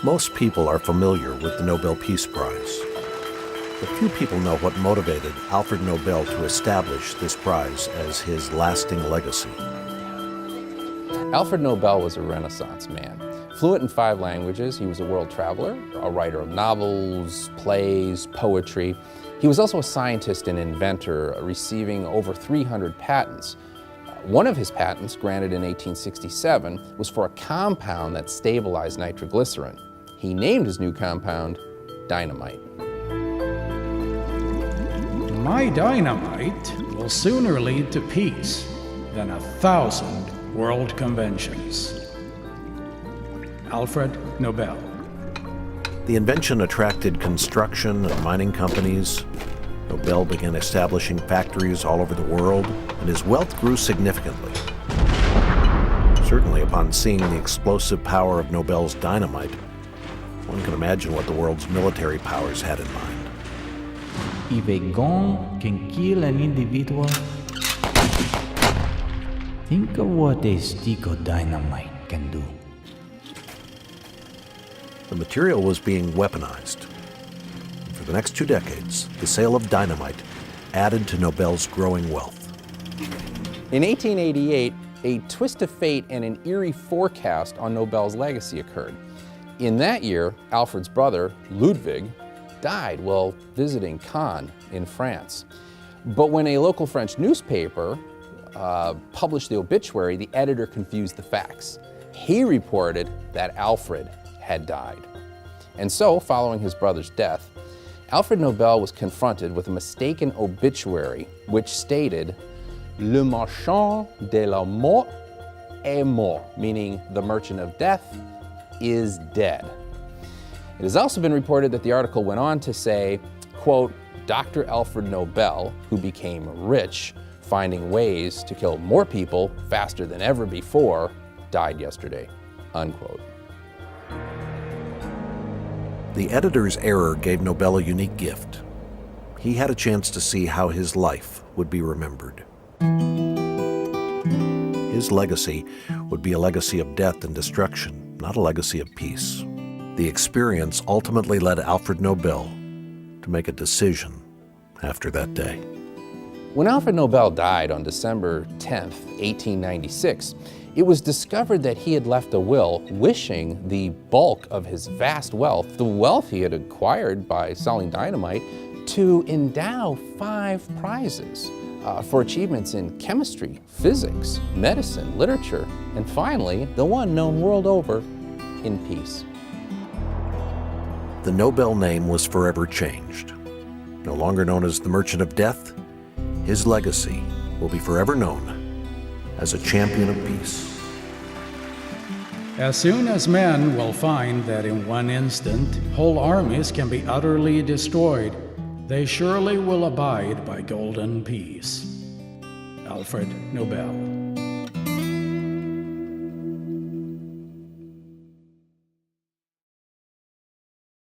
Most people are familiar with the Nobel Peace Prize, but few people know what motivated Alfred Nobel to establish this prize as his lasting legacy. Alfred Nobel was a Renaissance man. Fluent in 5 languages, he was a world traveler, a writer of novels, plays, poetry. He was also a scientist and inventor, receiving over 300 patents. One of his patents, granted in 1867, was for a compound that stabilized nitroglycerin. He named his new compound dynamite. My dynamite will sooner lead to peace than 1,000 world conventions. Alfred Nobel. The invention attracted construction and mining companies. Nobel began establishing factories all over the world, and his wealth grew significantly. Certainly, upon seeing the explosive power of Nobel's dynamite, one can imagine what the world's military powers had in mind. If a gun can kill an individual, think of what a stick of dynamite can do. The material was being weaponized. And for the next 2 decades, the sale of dynamite added to Nobel's growing wealth. In 1888, a twist of fate and an eerie forecast on Nobel's legacy occurred. In that year, Alfred's brother, Ludwig, died while visiting Caen in France. But when a local French newspaper published the obituary, the editor confused the facts. He reported that Alfred had died. And so, following his brother's death, Alfred Nobel was confronted with a mistaken obituary which stated, Le marchand de la mort est mort, meaning the merchant of death is dead. It has also been reported that the article went on to say, quote, Dr. Alfred Nobel, who became rich, finding ways to kill more people faster than ever before, died yesterday, unquote. The editor's error gave Nobel a unique gift. He had a chance to see how his life would be remembered. His legacy would be a legacy of death and destruction, not a legacy of peace. The experience ultimately led Alfred Nobel to make a decision after that day. When Alfred Nobel died on December 10th, 1896, it was discovered that he had left a will wishing the bulk of his vast wealth, the wealth he had acquired by selling dynamite, to endow 5 prizes for achievements in chemistry, physics, medicine, literature, and finally, the one known world over, in peace. The Nobel name was forever changed. No longer known as the Merchant of Death, his legacy will be forever known as a champion of peace. As soon as men will find that in one instant whole armies can be utterly destroyed, they surely will abide by golden peace. Alfred Nobel.